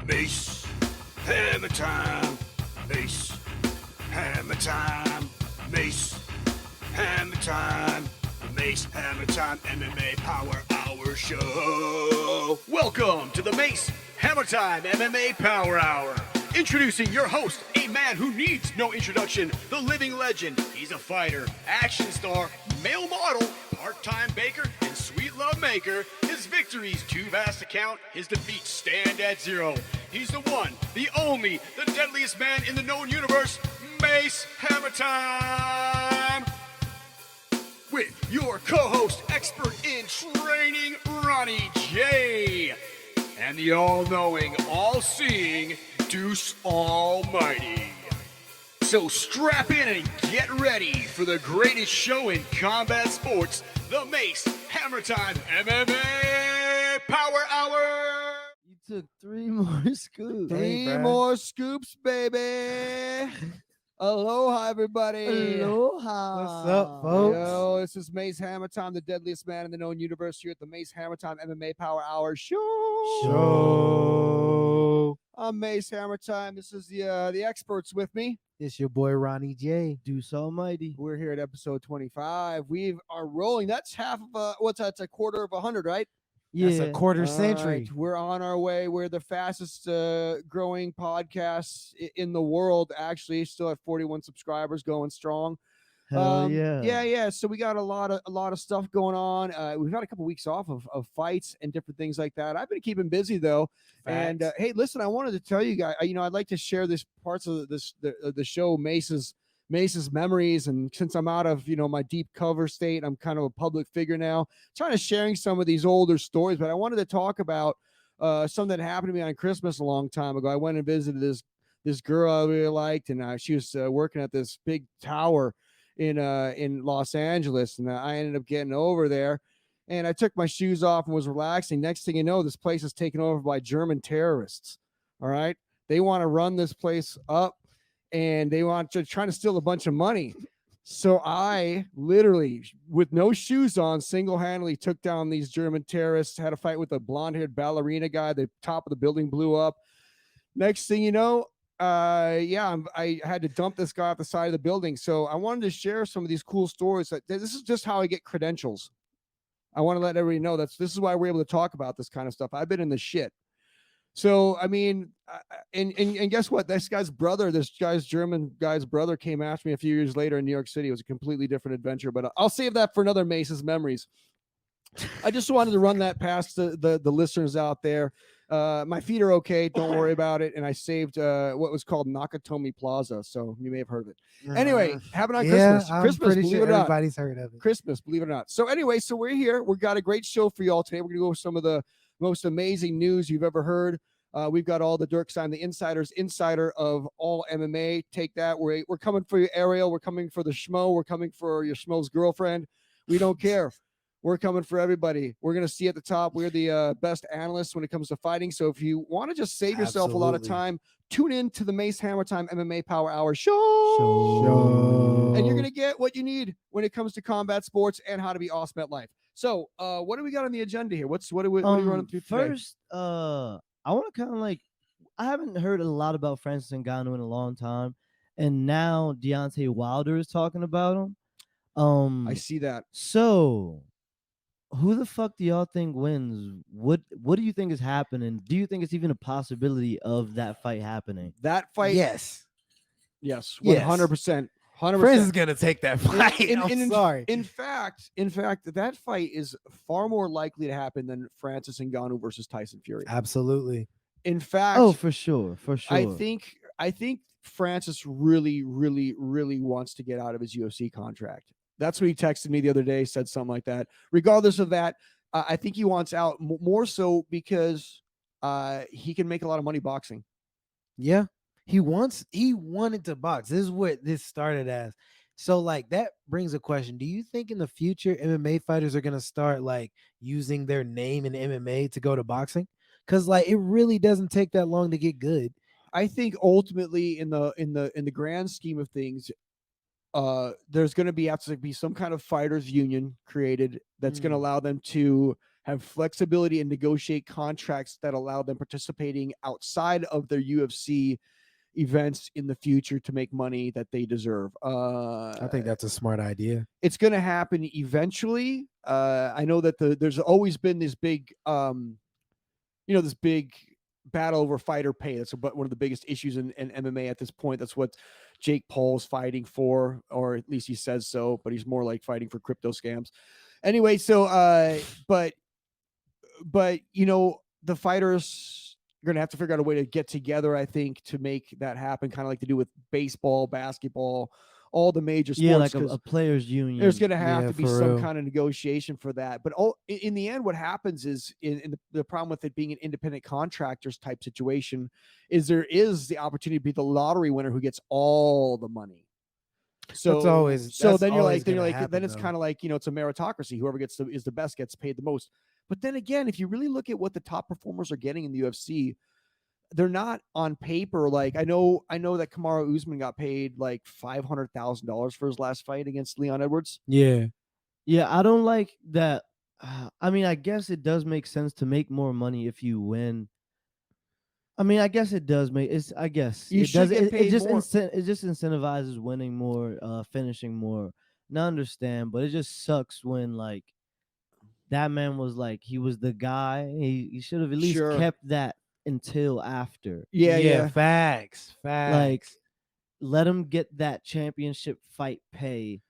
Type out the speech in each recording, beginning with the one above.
Mace Hammertime. Mace Hammertime. Mace Hammertime. The Mace Hammertime MMA Power Hour Show. Welcome to the Mace Hammertime MMA Power Hour. Introducing your host, a man who needs no introduction, the living legend. He's a fighter, action star, male model, part-time baker, and sweet love maker. His victories too vast to count, his defeats stand at zero. He's the one, the only, the deadliest man in the known universe, Mace Hammertime. With your co-host, expert in training, Ronnie J. And the all-knowing, all-seeing Deuce Almighty. So strap in and get ready for the greatest show in combat sports, the Mace Hammertime MMA Power Hour. You took 3 more scoops. Three more scoops, baby. Aloha, everybody. Aloha. What's up, folks? Yo, this is Mace Hammertime, the deadliest man in the known universe, here at the Mace Hammertime MMA Power Hour Show. I'm Mace Hammertime. This is the experts with me. It's your boy Ronnie J. Deuce Almighty. We're here at episode 25. We are rolling. That's half of that's a quarter of 100, right? Yeah. That's a quarter All century. right, we're on our way. We're the fastest growing podcast in the world. Actually, still have 41 subscribers, going strong. Hell yeah. Yeah. So we got a lot of stuff going on. We've had a couple weeks off of fights and different things like that. I've been keeping busy though. Facts. And hey, listen, I wanted to tell you guys. I'd like to share this parts of the show, Mace's memories. And since I'm out of my deep cover state, I'm kind of a public figure now. Trying to sharing some of these older stories, but I wanted to talk about something that happened to me on Christmas a long time ago. I went and visited this girl I really liked, and she was working at this big tower in Los Angeles, and I ended up getting over there, and I took my shoes off and was relaxing. Next thing you know, this place is taken over by German terrorists. All right, they want to run this place up, and they want to try to steal a bunch of money. So I literally, with no shoes on, single-handedly took down these German terrorists. Had a fight with a blonde-haired ballerina guy. The top of the building blew up. Next thing you know, I had to dump this guy off the side of the building. So I wanted to share some of these cool stories. This is just how I get credentials. I want to let everybody know this is why we're able to talk about this kind of stuff. I've been in the shit. So, I mean, and guess what? This German guy's brother came after me a few years later in New York City. It was a completely different adventure, but I'll save that for another Mace's memories. I just wanted to run that past the listeners out there. My feet are okay. Don't worry about it. And I saved what was called Nakatomi Plaza. So you may have heard of it. Anyway, have a nice Christmas. I'm Christmas, pretty believe sure it or not. everybody's heard of it. Christmas, believe it or not. So anyway, so we're here. We've got a great show for you all today. We're going to go over some of the most amazing news you've ever heard. We've got all the Dirk Sign, the insider of all MMA. Take that. We're coming for you, Ariel. We're coming for the schmo. We're coming for your schmo's girlfriend. We don't care. We're coming for everybody. We're going to see at the top. We're the best analysts when it comes to fighting. So if you want to just save yourself a lot of time, tune in to the Mace Hammertime MMA Power Hour show. And you're going to get what you need when it comes to combat sports and how to be awesome at life. So what do we got on the agenda here? What are we running through today? First, I want to kind of I haven't heard a lot about Francis Ngannou in a long time. And now Deontay Wilder is talking about him. I see that. So who the fuck do y'all think wins? What do you think is happening? Do you think it's even a possibility of that fight happening? That fight? Yes. 100%. 100%. Francis is gonna take that fight. I'm sorry. In fact, that fight is far more likely to happen than Francis Ngannou versus Tyson Fury. Absolutely. In fact, for sure. I think Francis really, really, really wants to get out of his UFC contract. That's what he texted me the other day, said something like that. Regardless of that, I think he wants out more so because he can make a lot of money boxing. Yeah. He wanted to box. This is what this started as. So that brings a question. Do you think in the future MMA fighters are gonna start using their name in MMA to go to boxing? Because it really doesn't take that long to get good. I think ultimately in the grand scheme of things, there's going to have to be some kind of fighters union created that's going to allow them to have flexibility and negotiate contracts that allow them participating outside of their UFC events in the future to make money that they deserve. I think that's a smart idea. It's going to happen eventually. I know that there's always been this big, this big battle over fighter pay. That's one of the biggest issues in MMA at this point. That's what Jake Paul's fighting for, or at least he says so, but he's more like fighting for crypto scams. Anyway, so, but the fighters are going to have to figure out a way to get together, I think, to make that happen, kind of like they do with baseball, basketball, all the major sports. Yeah, like a players union. There's going to have to be for some real. kind of negotiation for that. But in the end, what happens is in the problem with it being an independent contractors type situation is there is the opportunity to be the lottery winner who gets all the money. So That's always then gonna then happen, it's though. kind of like, it's a meritocracy. Whoever is the best gets paid the most. But then again, if you really look at what the top performers are getting in the UFC, they're not on paper. Like I know that Kamaru Usman got paid like $500,000 for his last fight against Leon Edwards. Yeah. Yeah, I don't like that. I mean, I guess it does make sense to make more money if you win. I mean, I guess it does make it's. I guess You it should does. get paid It just more. it just incentivizes winning more, finishing more. And I understand, but it just sucks when like that man was like he was the guy. He should have at least Sure. kept that until after. Yeah. Facts. Like let him get that championship fight pay.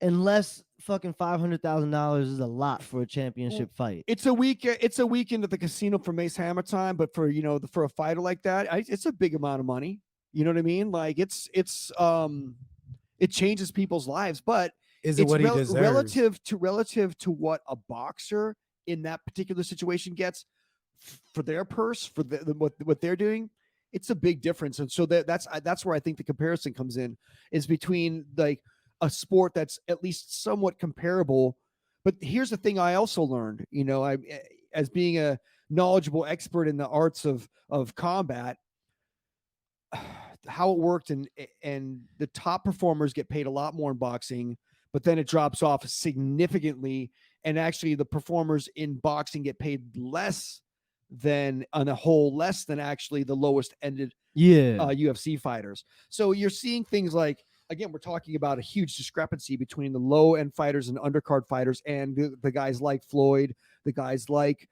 Unless fucking $500,000 is a lot for a championship fight. It's a weekend at the casino for Mace Hammertime, but for for a fighter like that, it's a big amount of money. You know what I mean? Like it changes people's lives, but is it it's what he deserves? relative to what a boxer in that particular situation gets for their purse, for what they're doing. It's a big difference, and so that's where I think the comparison comes in, is between like a sport that's at least somewhat comparable. But here's the thing I also learned, I as being a knowledgeable expert in the arts of combat, how it worked, and the top performers get paid a lot more in boxing, but then it drops off significantly, and actually the performers in boxing get paid less than on a whole, less than actually the lowest ended UFC fighters. So you're seeing things like, again, we're talking about a huge discrepancy between the low end fighters and undercard fighters and the guys like Floyd, the guys like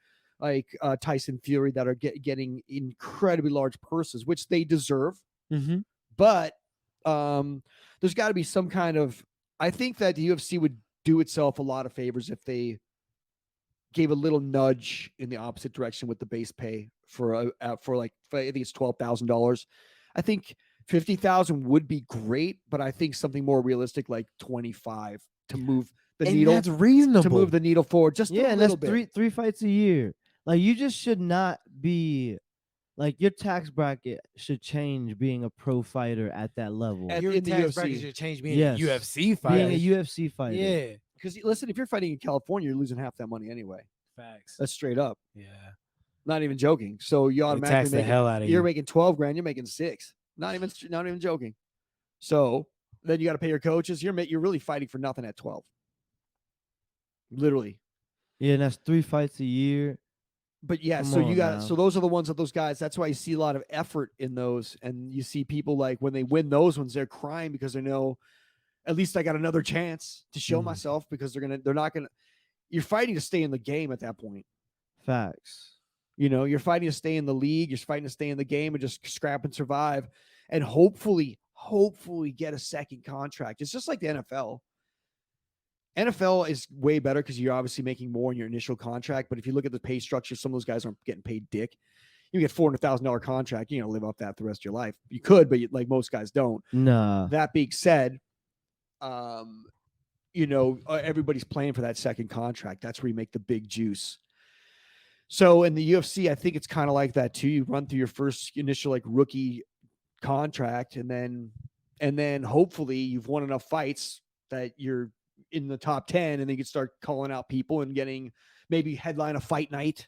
Tyson Fury that are getting incredibly large purses, which they deserve. Mm-hmm. But there's got to be some kind of, I think that the UFC would do itself a lot of favors if they gave a little nudge in the opposite direction with the base pay for I think it's $12,000. I think 50,000 would be great, but I think something more realistic like 25 to move the needle. That's reasonable to move the needle forward just a and little that's bit. three fights a year. Like you just should not be like your tax bracket should change being a pro fighter at that level. Your in the tax UFC. bracket should change being Yes. a UFC fighter. Being a UFC fighter. Yeah. Because listen, if you're fighting in California, you're losing half that money anyway. Facts. That's straight up. Yeah. Not even joking. So you They automatically tax the hell out of you're you. making 12 grand, you're making 6. Not even joking. So then you got to pay your coaches. You're really fighting for nothing at 12. Literally. Yeah, and that's 3 fights a year. But yeah, Come so you on got now. so those are the ones of those guys. That's why you see a lot of effort in those, and you see people like when they win those ones, they're crying because they know at least I got another chance to show Mhm. myself, because they're not gonna. You're fighting to stay in the game at that point. Facts. You're fighting to stay in the league. You're fighting to stay in the game and just scrap and survive, and hopefully get a second contract. It's just like the NFL. NFL is way better because you're obviously making more in your initial contract. But if you look at the pay structure, some of those guys aren't getting paid dick. You get $400,000 contract, you're gonna live off that the rest of your life. You could, but like most guys don't. Nah. That being said, everybody's playing for that second contract. That's where you make the big juice. So in the UFC, I think it's kind of like that too. You run through your first initial like rookie contract, and then hopefully you've won enough fights that you're in the top 10, and then you can start calling out people and getting maybe headline a fight night.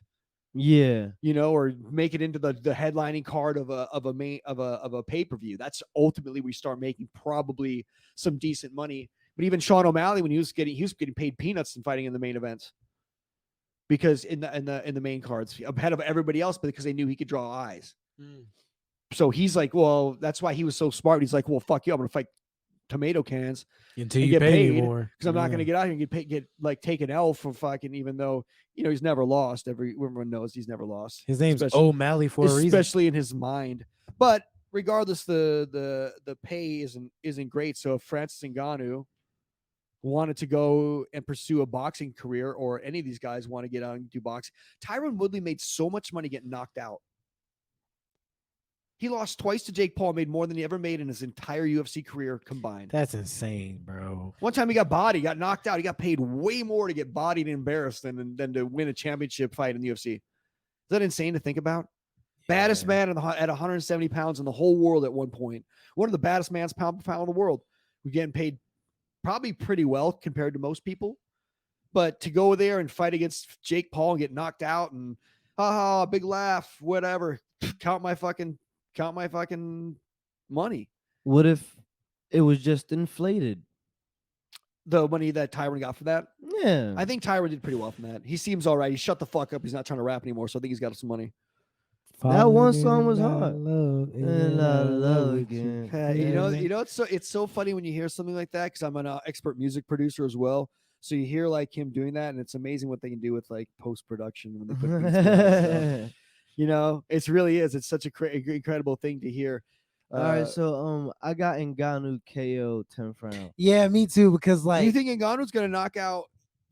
Yeah. Or make it into the headlining card of a pay-per-view. That's ultimately we start making probably some decent money. But even Sean O'Malley, when he was getting paid peanuts and fighting in the main events. because in the main cards ahead of everybody else, but because they knew he could draw eyes. Mm. So he's like, well, that's why he was so smart. He's like, well, fuck you, I'm gonna fight tomato cans Until and you get pay me paid more. because I'm not gonna Yeah. get out here and get like take an L for fucking, even though he's never lost. Everyone knows he's never lost. His name's especially, O'Malley for a reason. especially in his mind. But regardless, the pay isn't great. So if Francis Ngannou wanted to go and pursue a boxing career, or any of these guys want to get out and do boxing, Tyron Woodley made so much money getting knocked out. He lost twice to Jake Paul, made more than he ever made in his entire UFC career combined. That's insane, bro. One time he got bodied, got knocked out. He got paid way more to get bodied and embarrassed than to win a championship fight in the UFC. Is that insane to think about? Baddest man at 170 pounds in the whole world at one point. One of the baddest man's pound for pound in the world. We're getting paid probably pretty well compared to most people. But to go there and fight against Jake Paul and get knocked out and big laugh, whatever. Count my fucking money. What if it was just inflated? The money that Tyron got for that. Yeah, I think Tyron did pretty well from that. He seems all right. He shut the fuck up. He's not trying to rap anymore. So I think he's got some money. That one Falling song was in hard. love, And I love with you. again. You know, it's so funny when you hear something like that, because I'm an expert music producer as well. So you hear like him doing that, and it's amazing what they can do with like post production when they put beats behind stuff. It really is. It's such a incredible thing to hear. All right, so I got Ngannou KO 10th round. Yeah, me too. Because do like, you think Ngannou's going to knock out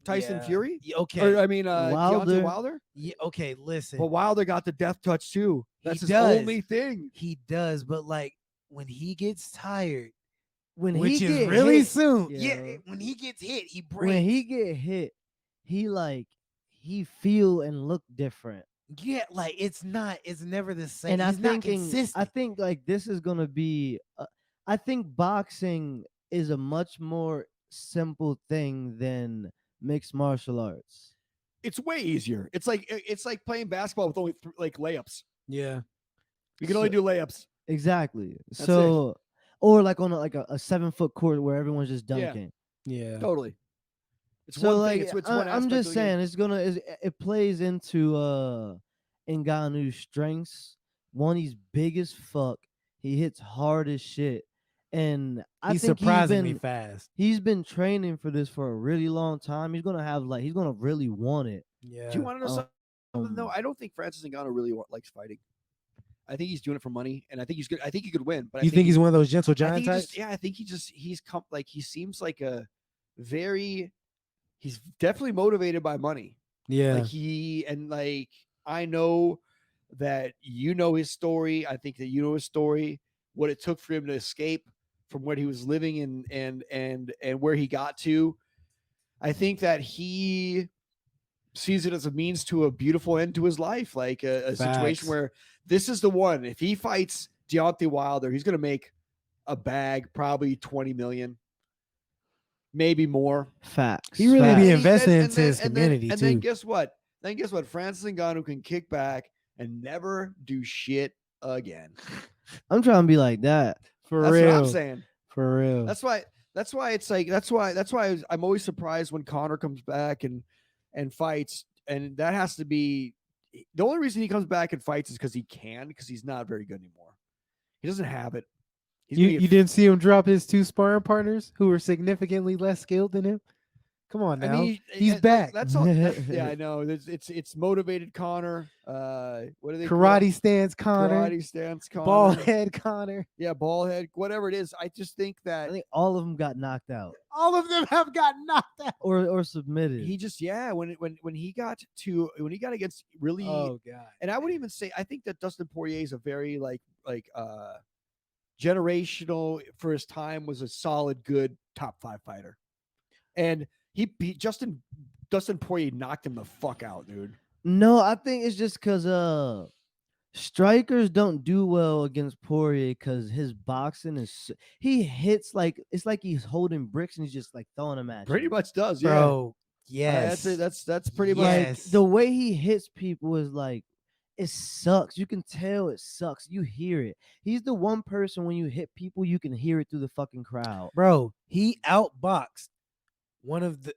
Tyson Yeah. Fury? Okay. Or I mean, Deontay Wilder? Yeah, okay, listen. But Wilder got the death touch too. That's his does. only thing. He does, but like when he gets tired, When which he is get really hit, soon. yeah. Yeah, when he gets hit, he breaks. when he get hit, he feel and look different. yeah, like it's never the same. And He's not I consistent. think like this is gonna be. I think boxing is a much more simple thing than mixed martial arts. It's way easier. It's like playing basketball with only like layups. Yeah. You can only do layups. Exactly. That's So, or like on a 7-foot court where everyone's just Yeah. dunking. Yeah. Totally. It's So one like thing. It's I'm one aspect just of the game. saying it plays into Ngannou's strengths. One, he's big as fuck. He hits hard as shit, and I He's think surprisingly fast. he's been training for this for a really long time. He's gonna really want it. Yeah. Do you want to know something though? Um, I don't think Francis Ngannou really likes fighting. I think he's doing it for money, and I think he's good. I think he could win. But You think he's one of those gentle I giant think he types? I think he seems like he's definitely motivated by money. Yeah. Like I know that his story. I think that you know his story, what it took for him to escape from where he was living and where he got to. I think that he sees it as a means to a beautiful end to his life, like a situation Facts. where this is the one. If he fights Deontay Wilder, he's going to make a bag, probably 20 million, maybe more. Facts. He really be facts. investing into his community and too. then guess what? Francis Ngannou can kick back and never do shit again. I'm trying to be like that. For That's real. what I'm saying. For real. That's why I'm always surprised when Conor comes back and fights, and that has to be the only reason he comes back and fights is because he's not very good anymore. He doesn't have it. You didn't see him drop his 2 sparring partners who were significantly less skilled than him? Come on now. He's back. That's all. Yeah, I know. It's motivated Conor. What do they call it? Karate stance Connor. Karate stance Conor. Ball head Connor. Yeah, ball head. Whatever it is, I just think I that think all of them got knocked out All of them have got knocked out. or submitted. he just when he got against really. Oh god. And I would even say I think that Dustin Poirier is a very like generational for his time, was a solid, good top 5 fighter, and he beat Dustin Poirier, knocked him the fuck out, dude. No, I think it's just because strikers don't do well against Poirier because his boxing he hits like it's like he's holding bricks and he's just like throwing them at Pretty you. much does, yeah. Bro. Yes. That's pretty much. Like Yes. the way he hits people is like it sucks. You can tell it sucks. You hear it. He's the one person when you hit people, you can hear it through the fucking crowd. Bro, he outboxed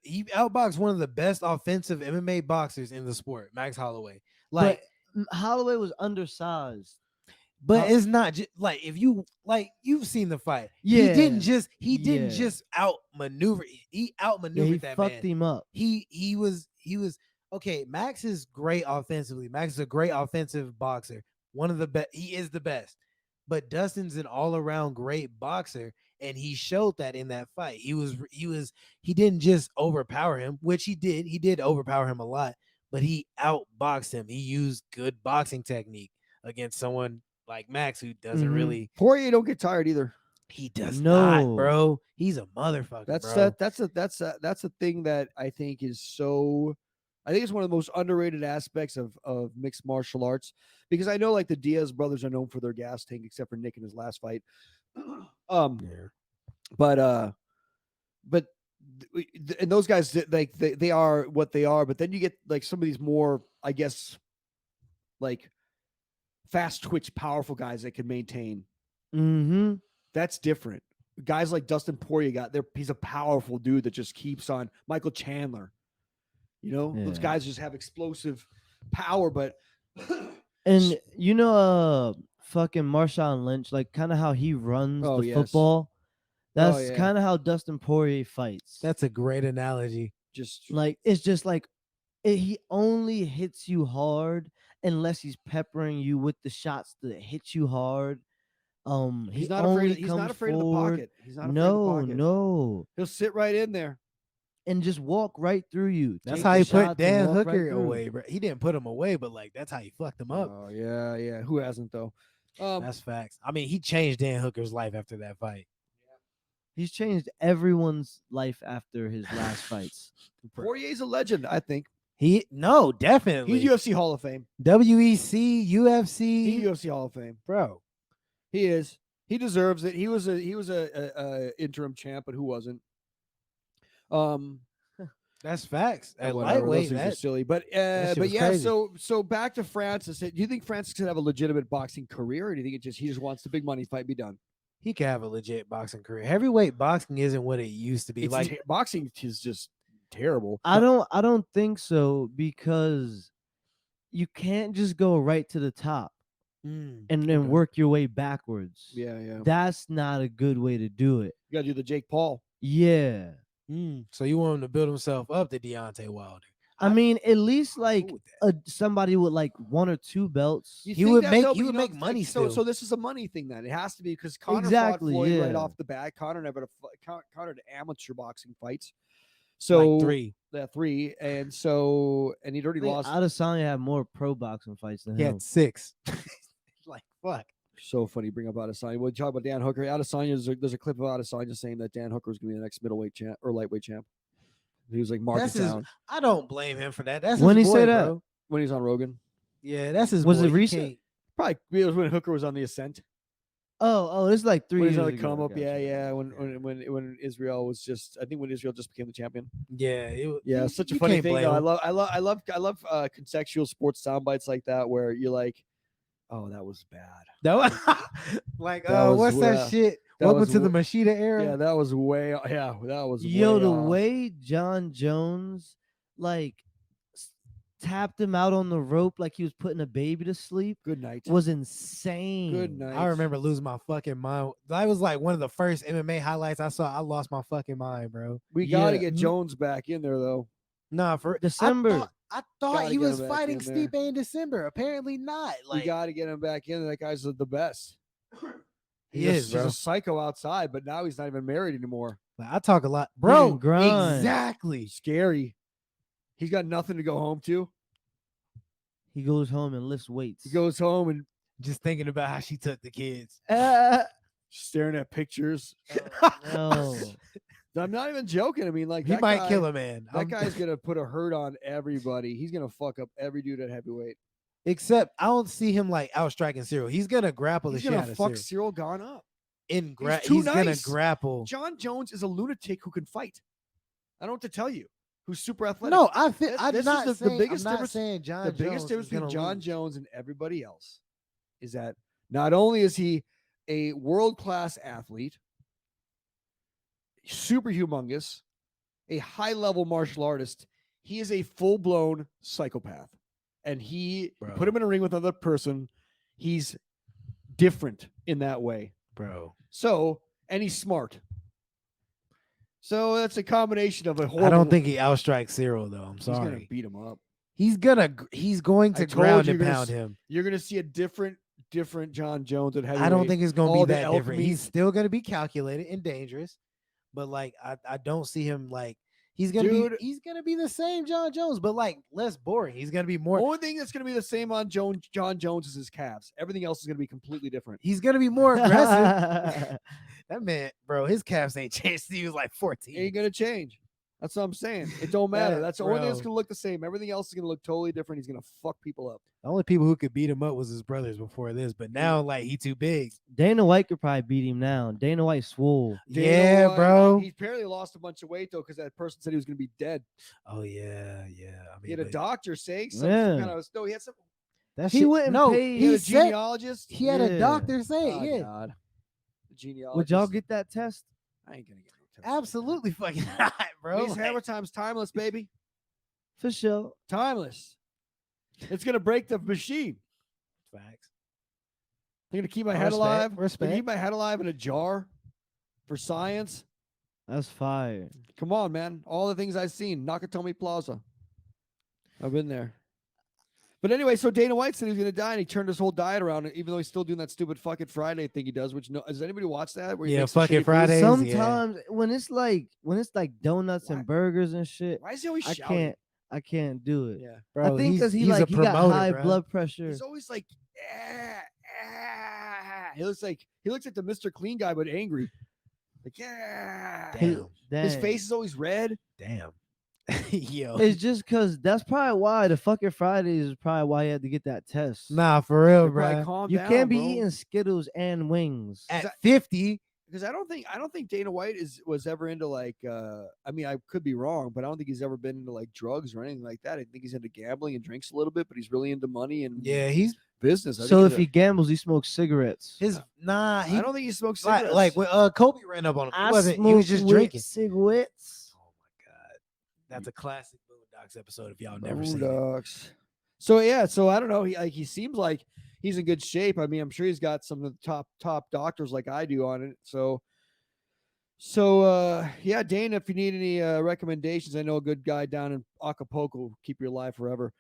he outboxed one of the best offensive MMA boxers in the sport, Max Holloway. But Like, Holloway was undersized. but it's not just like if you like you've seen the fight. Yeah, He didn't yeah. just outmaneuver. He outmaneuvered Yeah, he that fucked man. him up. He was okay. Max is great offensively. Max is a great offensive boxer. One of the best. He is the best. But Dustin's an all around great boxer, and he showed that in that fight. He didn't just overpower him, which he did. He did overpower him a lot, but he outboxed him. He used good boxing technique against someone like Max who doesn't Mhm. really. Poirier don't get tired either. He does No. not, bro. He's a motherfucker, That's bro. that's a thing that I think is so. I think it's one of the most underrated aspects of mixed martial arts, because I know like the Diaz brothers are known for their gas tank, except for Nick in his last fight. Yeah. But and those guys like they are what they are. But then you get like some of these more, I guess, like fast twitch, powerful guys that can maintain. Mm-hmm. That's different. Guys like Dustin Poirier got there. He's a powerful dude that just keeps on. Michael Chandler, those Yeah. guys just have explosive power. But And fucking Marshawn Lynch, like kind of how he runs Oh, the yes. football. That's yeah. kind of how Dustin Poirier fights. That's a great analogy. just like it's just like he only hits you hard unless he's peppering you with the shots that hit you hard. he's He not only afraid. He's comes not afraid of the forward. pocket. He's not afraid of the No, pocket. no, He'll sit right in there. and just walk right through you. That's Take how the he shots put and Dan walk right Hooker through. away, bro. He didn't put him away, but like that's how he fucked him up. Oh yeah. Who hasn't though? That's facts. I mean, he changed Dan Hooker's life after that fight. He's changed everyone's life after his last fights. Poirier's a legend. I think Definitely. he's UFC Hall of Fame. WEC, He's UFC, UFC Hall of Fame. bro. He is. He deserves it. He was a interim champ, but who wasn't? That's facts. At Whatever, those lightweight, things are that silly. But shit was yeah. crazy. So back to Francis. Do you think Francis could have a legitimate boxing career, or do you think he just wants the big money fight be done? he could have a legit boxing career. Heavyweight boxing isn't what it used to be. It's Like boxing is just terrible. I don't think so, because you can't just go right to the top and then okay. work your way backwards. Yeah. That's not a good way to do it. You gotta do the Jake Paul. Yeah. So you want him to build himself up to Deontay Wilder? I mean, at least like cool with somebody with like 1 or 2 belts. You He think would that, make- though? he But would you know, make money like, so still. this is a money thing then. It has to be, because Connor Exactly, fought Floyd right yeah. off the bat. Connor never Connor did amateur boxing fights. So So like 3. Yeah, 3. And he'd already I think lost. Adesanya had more pro boxing fights than He him. had 6. Like fuck. So funny, bring up Adesanya. Well, you talk about Dan Hooker. Adesanya, there's a clip of Adesanya saying that Dan Hooker was going to be the next middleweight champ or lightweight champ. He was like marking That's his, down I don't blame him for that. That's When his he boy, say that? bro. when he was on Rogan. Yeah, that's his. Was boy. it He recent? can't- Probably it was when Hooker was on the ascent. Oh, this is like 3 When years he was on the ago. come up. Gotcha. Yeah. When Israel was just, I think when Israel just became the champion. Yeah, Yeah, such a you funny can't thing. blame Though. him. I love contextual sports sound bites like that, where you're like, oh, that was bad. That was, like, That was what's where- that shit? that Welcome was to the wh- Machida era. Yeah, that was way. Yeah, that was. Yo, way the off. way John Jones like tapped him out on the rope like he was putting a baby to sleep Good night. was insane. Good night. I remember losing my fucking mind. That was like one of the first MMA highlights I saw. I lost my fucking mind, bro. We got to Yeah. get Jones back in there though. Nah, for December. I thought Gotta he get was him back fighting in there. Stipe in December. Apparently not. We Like got to get him back in. That guy's the best. he He's is, he's bro. a psycho outside, but now he's not even married anymore. Like, I talk a lot, can bro. grind. Exactly. Scary. He's got nothing to go home to. He goes home and lifts weights. He goes home and Just thinking about how she took the kids. staring at pictures. No. I'm not even joking. I mean, like He that might guy, kill a man. That guy's gonna put a hurt on everybody. He's gonna fuck up every dude at heavyweight. Except I don't see him like outstriking Cyril. He's gonna grapple the He's shit gonna out of fuck Cyril. Cyril gone up. He's too gonna nice. grapple. John Jones is a lunatic who can fight. I don't know what to tell you. Who's super athletic. No, I feel. I'm This is not the saying. biggest I'm not difference- saying John. The biggest Jones difference is gonna between John lose. Jones and everybody else is that not only is he a world-class athlete, super humongous, a high-level martial artist. He is a full-blown psychopath. And put him in a ring with another person. He's different in that way. Bro. So, and he's smart. So that's a combination of a horrible. I don't think he outstrikes Cyril though. I'm he's gonna sorry. beat him up. He's going to told ground you and you're gonna pound him. You're gonna see a different John Jones at heavyweight. I don't think it's going to All be the that elk different. meat. He's still going to be calculated and dangerous, but like I don't see him like he's going to be the same John Jones, but like less boring. He's going to be more. Only thing that's gonna be the same on John Jones is his calves. Everything else is gonna be completely different. He's going to be more aggressive. That man, bro, his calves ain't changed since he was like 14. Ain't gonna change. That's what I'm saying. It don't matter. That's the only thing that's Bro. gonna look the same. Everything else is gonna look totally different. He's gonna fuck people up. The only people who could beat him up was his brothers before this, but now like he too big. Dana White could probably beat him now. Dana White swole. Dana White, bro. He apparently lost a bunch of weight though, because that person said he was gonna be dead. Oh yeah. I mean, He had a but doctor saying some Yeah. kind of no. He had some. that He shit- wouldn't no, pay- He had he a said genealogist. he had a Yeah. doctor say Oh, it. Yeah, God. The genealogist. Would y'all get that test? I ain't gonna get no test. absolutely fucking not, bro. Mace Hammertime's timeless, baby. For sure. Timeless. It's gonna break the machine. Facts. They're gonna keep my head Respect, alive. They're gonna respect. keep my head alive in a jar for science. That's fire. Come on, man. All the things I've seen. Nakatomi Plaza. I've been there. But anyway, so Dana White said he was going to die, and he turned his whole diet around, even though he's still doing that stupid fucking Friday thing he does. Which does anybody watch that? Where he Yeah, makes the fucking shitty food? Fridays. Sometimes when it's like donuts Why- and burgers and shit, Why is he always I shouting? can't do it. Yeah, Bro, I think because he's a he got promoter, high bro. blood pressure. he's always like, he looks like the Mr. Clean guy, but angry. Like, yeah. Damn. His Dang. face is always red. Damn. Yo. It's just because that's probably why the fucking Fridays is probably why he had to get that test. Nah, for real, They probably bro. calm You down, can't be bro. eating Skittles and wings. At 50, Because I don't think Dana White was ever into like I mean I could be wrong, but I don't think he's ever been into like drugs or anything like that. I think he's into gambling and drinks a little bit, but he's really into money and yeah, he's business. I So think if he's he gambles, he smokes cigarettes. his nah. I He don't think he smokes cigarettes. like when Kobe ran up on him. He wasn't. He was just drinking. cigarettes. Oh my god, that's a classic Boondocks episode. If y'all never seen it. Boondocks. So yeah, so I don't know. He seems like he's in good shape. I mean, I'm sure he's got some of the top doctors like I do on it. So yeah, Dana, if you need any recommendations, I know a good guy down in Acapulco will keep you alive forever.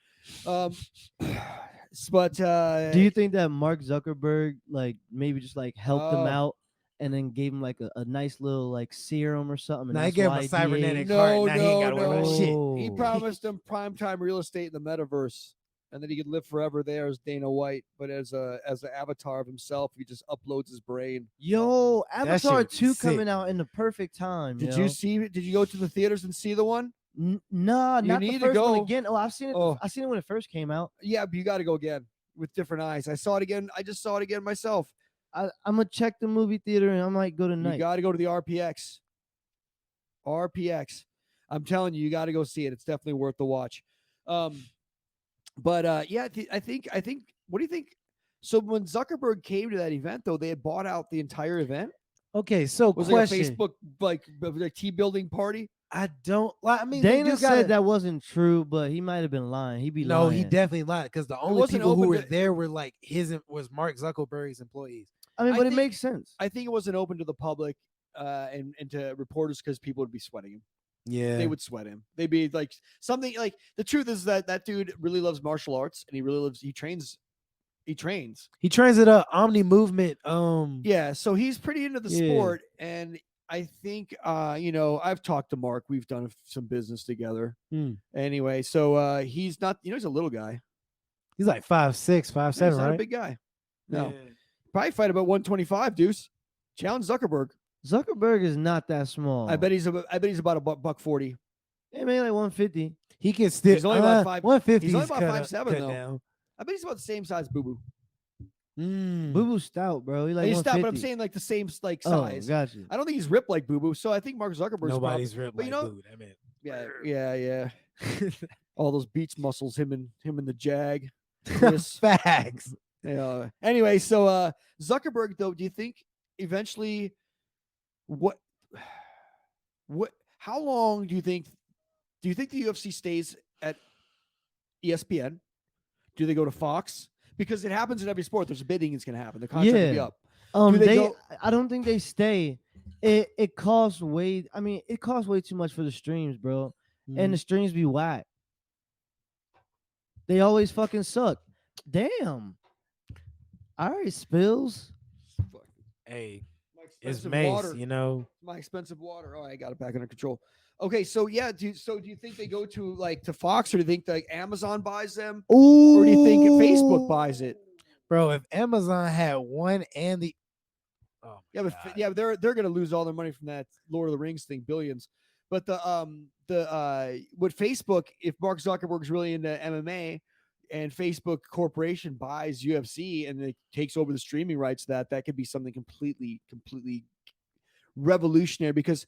But Do you think that Mark Zuckerberg like maybe just like helped him Oh. out and then gave him like a nice little like serum or something? and Nah, he that's gave him why a he cybernetic ate? heart. Now he ain't gotta worry about shit. He Oh. promised him primetime real estate in the metaverse, and that he could live forever there as Dana White, but as an avatar of himself, he just uploads his brain. Yo, Avatar shit would be 2 sick. coming out in the perfect time. Did you see? Did you go to the theaters and see the one? Nah, You not need the to first one go. again. Oh, I've seen it. Oh. I seen it when it first came out. Yeah, but you got to go again with different eyes. I saw it again. I just saw it again myself. I'm gonna check the movie theater and I might go You tonight. got to go to the RPX. RPX. I'm telling you, you got to go see it. It's definitely worth the watch. But yeah, I think. What do you think? So when Zuckerberg came to that event, though, they had bought out the entire event. Okay, so Was question. it a Facebook like team building party? I don't. Like, I mean, they Dana do said gotta- that wasn't true, but he might have been lying. He be No, lying. he definitely lied because the only wasn't people who open were to- there were like was Mark Zuckerberg's employees. I mean, I but think- it makes sense. I think it wasn't open to the public and to reporters because people would be sweating him. Yeah, They would sweat him. They'd be like something like the truth is that dude really loves martial arts and he trains. He trains. He trains at a Omni Movement. Yeah, so he's pretty into the Yeah. sport, and I think I've talked to Mark. We've done some business together. Hmm. Anyway, so he's not. He's a little guy. he's like 5'6", 5'7", He's not a right? big guy. No, Yeah. probably fight about 125, Deuce. Challenge Zuckerberg. Zuckerberg is not that small. I bet he's about a buck 40. He made like 150. He can still. He's only about 5 150. he's only about 5'7" though. Down. I bet he's about the same size, Boo Boo. Mm. Boo Boo stout, bro. He like He's 150. stout, but I'm saying like the same like size. Oh, got you. I don't think he's ripped like Boo Boo. So I think Mark Zuckerberg's Nobody's ripped but like you know- Boo. That man. Yeah. All those beach muscles, him and the Jag. Chris. Facts. Yeah. Anyway, so Zuckerberg though, do you think eventually How long do you think? Do you think the UFC stays at ESPN? Do they go to Fox? Because it happens in every sport. There's a bidding that's going to happen. The contract will be Yeah. up. Do they They go- I don't think they stay. It costs way. I mean, it costs way too much for the streams, bro. And the streams be whack. They always fucking suck. Damn. All right, Spills. Hey, My it's expensive Mace, water. you know. My expensive water. Oh, I got it back under control. Okay, so yeah, do you think they go to to Fox, or do you think like Amazon buys them, Ooh. or do you think Facebook buys it? Bro, if Amazon had one and the Yeah, but they're gonna lose all their money from that Lord of the Rings thing, billions. But with Facebook, if Mark Zuckerberg's really into MMA and Facebook Corporation buys UFC and it takes over the streaming rights, that could be something completely revolutionary, because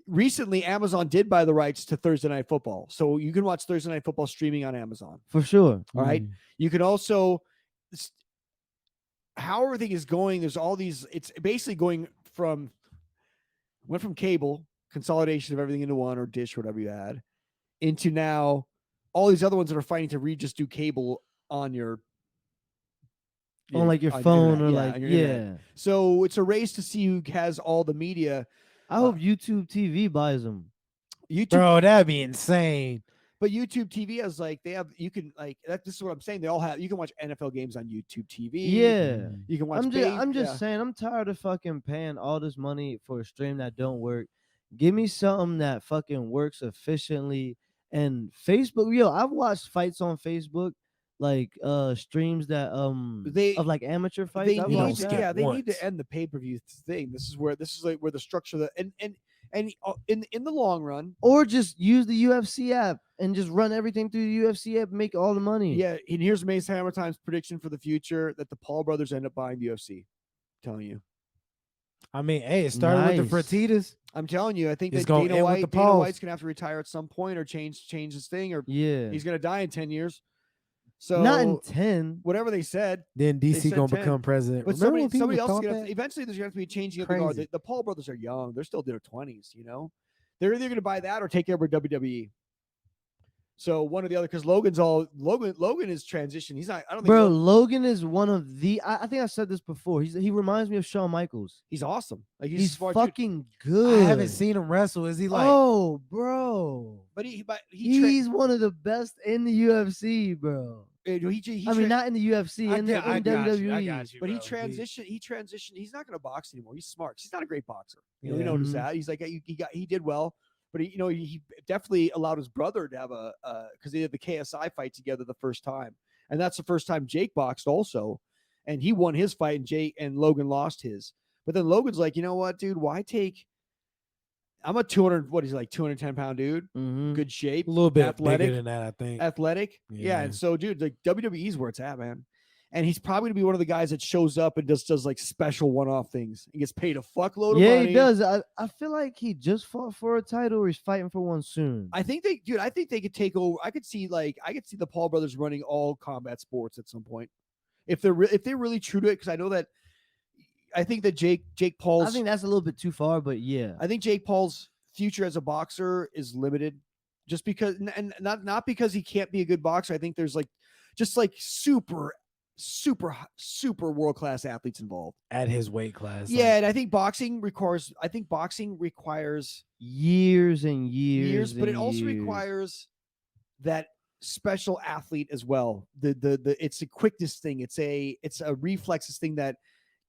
recently Amazon did buy the rights to Thursday Night Football. So you can watch Thursday Night Football streaming on Amazon. For sure. All right. You can also, how everything is going, there's all these, it's basically went from cable, consolidation of everything into one, or dish, whatever you had, into now all these other ones that are fighting to just do cable on your On like your on phone internet. or Yeah, like on your internet. yeah. So it's a race to see who has all the media. I hope YouTube TV buys them. YouTube, bro, that'd be insane. but YouTube TV has you can this is what I'm saying. They all have, you can watch NFL games on YouTube TV. Yeah. You can watch. I'm just saying, I'm tired of fucking paying all this money for a stream that don't work. Give me something that fucking works efficiently. And Facebook, yo, I've watched fights on Facebook, like streams that of like amateur fights. They I've need watched to, that. they need once. to end the pay-per-view thing. This is where the structure that and in the long run. Or just use the UFC app and just run everything through the UFC app and make all the money. Yeah, and here's Mace Hammertime's prediction for the future, that the Paul brothers end up buying the UFC. I'm telling you. I mean, hey, it started with the Nice. Fertitas. I'm telling you, I think It's that gonna Dana end with the Dana Pauls. White's gonna have to retire at some point, or change his thing, or Yeah. he's gonna die in 10 years. So Not in 10. whatever they said. Then DC said gonna 10. become president. But Remember when somebody people else is thought gonna that? eventually there's gonna have to be changing of the guard. Crazy. The Paul brothers are young. They're still in their 20s, you know. They're either gonna buy that or take over WWE. So one or the other, because Logan is transitioned. He's not, I don't think Bro, Logan is one of the I think I said this before. He reminds me of Shawn Michaels. he's awesome. Like He's smart dude. fucking I good. haven't seen him wrestle. Is he like? Oh, bro. But he He's one of the best in the UFC, bro. I mean, not in the UFC, in I WWE. got you, but he bro. transitioned. He's not going to box anymore. He's smart. He's not a great boxer. You know, we Yeah. noticed Mhm. that. He's like he did well, but he definitely allowed his brother to have because they did the KSI fight together the first time, and that's the first time Jake boxed also, and he won his fight, and Jake and Logan lost his. But then Logan's like, you know what, dude? Why take? I'm a 210-pound dude, Mhm. good shape, A little bit athletic. bigger than that, I think. Athletic. Yeah. And so, dude, like WWE's where it's at, man. And he's probably gonna be one of the guys that shows up and just does like special one-off things. He gets paid a fuckload of Yeah, money. he does. I feel like he just fought for a title, or he's fighting for one soon. I think they could take over. I could see the Paul brothers running all combat sports at some point. If they're really true to it, because I know that I think that Jake Paul's I think that's a little bit too far, but yeah. I think Jake Paul's future as a boxer is limited, just because, and not because he can't be a good boxer. I think there's just super world class athletes involved At his weight class. Yeah, and I think boxing requires Years and years, but it and also years. requires that special athlete as well. The it's a quickness thing. It's a reflexes thing that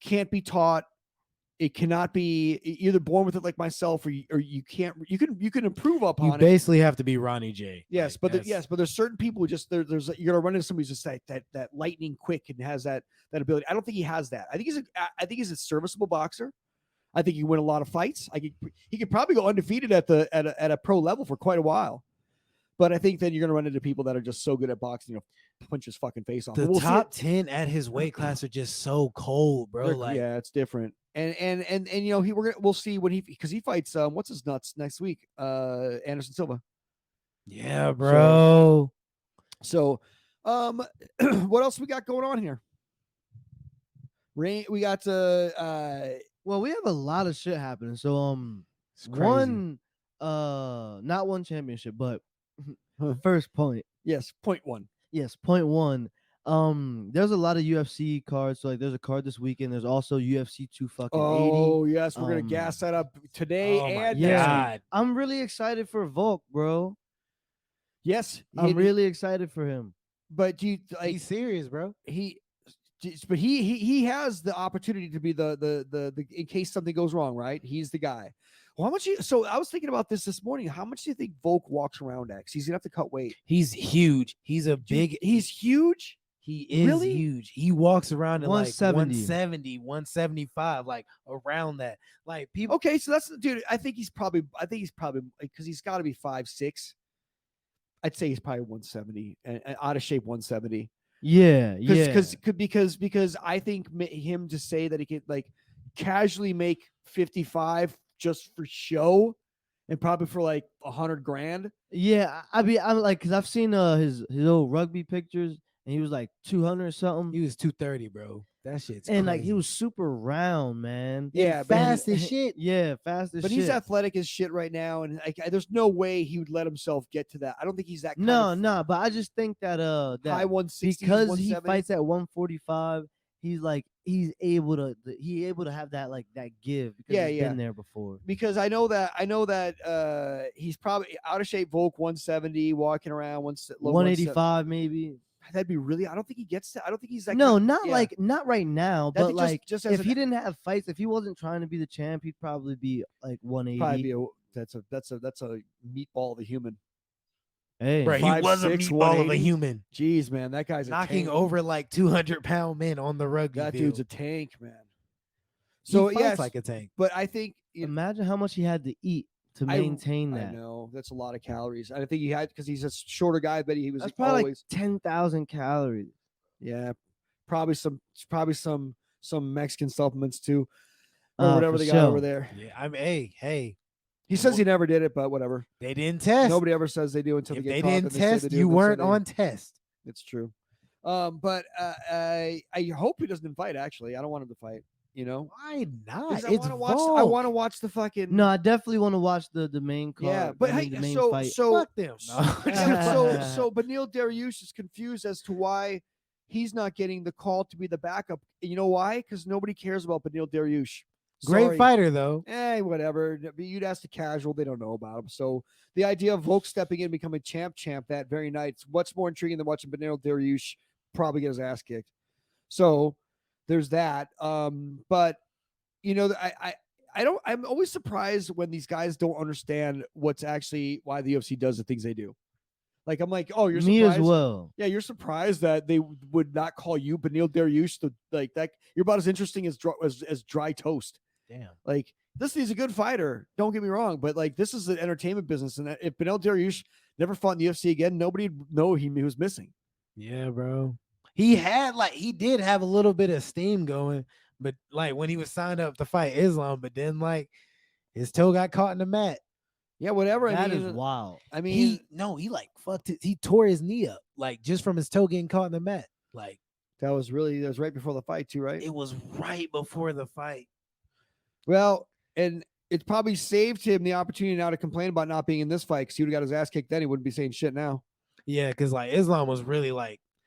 can't be taught. It cannot be either born with it like myself, or you can't. You can improve upon You it. basically have to be Ronnie J. Yes, Like, but there's certain people who just there's you're gonna run into somebody who's just that lightning quick and has that ability. I don't think he has that. I think he's a serviceable boxer. I think he win a lot of fights. He could probably go undefeated at a pro level for quite a while. But I think then you're gonna run into people that are just so good at boxing, punch his fucking face off. The We'll see top it. 10 at his weight class are just so cold, bro. They're- Like, yeah, it's different. And we'll see when because he fights what's his nuts next week, Anderson Silva. yeah, bro. So what else we got going on here? We got Well, we have a lot of shit happening. So It's crazy. one Not one championship, but Huh. first point. Yes, point one. Yes, point one. There's a lot of UFC cards. So like, there's a card this weekend. There's also UFC 280. Oh yes, we're gonna Um, gas that up today Oh my and next week. God. I'm really excited for Volk, bro. Yes, I'm really excited for him. But do you like He's serious, bro. but he has the opportunity to be the in case something goes wrong, right? He's the guy. Well, how much? So I was thinking about this morning. How much do you think Volk walks around at? 'Cause he's gonna have to cut weight. He's huge. He's a Dude, big. He's huge. He is Really? huge. He walks around at like 170. 170, 175, like around that. Like people. Okay, so that's dude. I think he's probably because he's got to be 5'6". I'd say he's probably 170 and out of shape 170. Yeah, Because I think him to say that he could like casually make 55 just for show and probably for like 100 grand. yeah. I'm like, cause I've seen his old rugby pictures, and he was like 200 or something, He was 230, bro. That shit's and like he crazy. was super round, man. Yeah, And but fast And- as shit. Yeah, fast as But shit. he's athletic as shit right now, and like, there's no way he would let himself get to that. I don't think he's that kind No, of no, but I just think that high that 160s, because he 170s. fights at 145, he's able to have that like that give because Yeah, he's yeah. been there before. Because I know that he's probably out of shape. Volk 170, walking around low 185 maybe. That'd be really. I don't think he gets to. I don't think he's that. No, kind- not yeah. like not right now, That'd but be like just as if an- he didn't have fights, if he wasn't trying to be the champ, he'd probably be like 180. probably be that's a meatball of a human. Hey, Bro, he 5'6", was a meatball of a 180. human. Jeez, man, that guy's Knocking a tank. over like 200-pound men on the rugby That field. dude's a tank, man. So So he fights yes, like a tank. but I think imagine how much he had to eat to I- maintain I that. know that's a lot of calories. I think he had because he's a shorter guy, but he was That's probably always like 10,000 calories. yeah, probably some Mexican supplements too, or whatever for they got sure. over there. Yeah, I mean, hey, He says he never did it, but whatever. they didn't test. Nobody ever says they do until If they get they caught. didn't then they say test, they do, you then they say weren't they- on test. It's true. But I hope he doesn't fight. Actually, I don't want him to fight. You know, Why not? 'Cause I It's want to watch. I Volk. want to watch the fucking. No, I definitely want to watch the main card. yeah, but I mean, hey, the main so fight. so Fuck them. No. but Neil Dariush is confused as to why he's not getting the call to be the backup. And you know why? Because nobody cares about Benil Dariush. Great Sorry. fighter though. Whatever. You'd ask the casual, they don't know about him. So the idea of Volk stepping in and becoming champ that very night, what's more intriguing than watching Benil Dariush probably get his ass kicked. So there's that. But you know, I'm always surprised when these guys don't understand what's actually why the UFC does the things they do. Like I'm like, oh, you're Me surprised. as well. Yeah, you're surprised that they would not call you Benil Dariush to like that. You're about as interesting as dry toast. Damn. Like he's a good fighter. Don't get me wrong, but like this is an entertainment business, and if Benil Dariush never fought in the UFC again, nobody'd know he was missing. Yeah, bro. He did have a little bit of steam going, but like when he was signed up to fight Islam, but then like his toe got caught in the mat. Yeah, whatever. That I is mean, wild. I mean, he like fucked it. He tore his knee up like just from his toe getting caught in the mat. Like that was right before the fight too, right? it was right before the fight. Well, and it probably saved him the opportunity now to complain about not being in this fight because he would have got his ass kicked then. He wouldn't be saying shit now. Yeah, because like Islam was really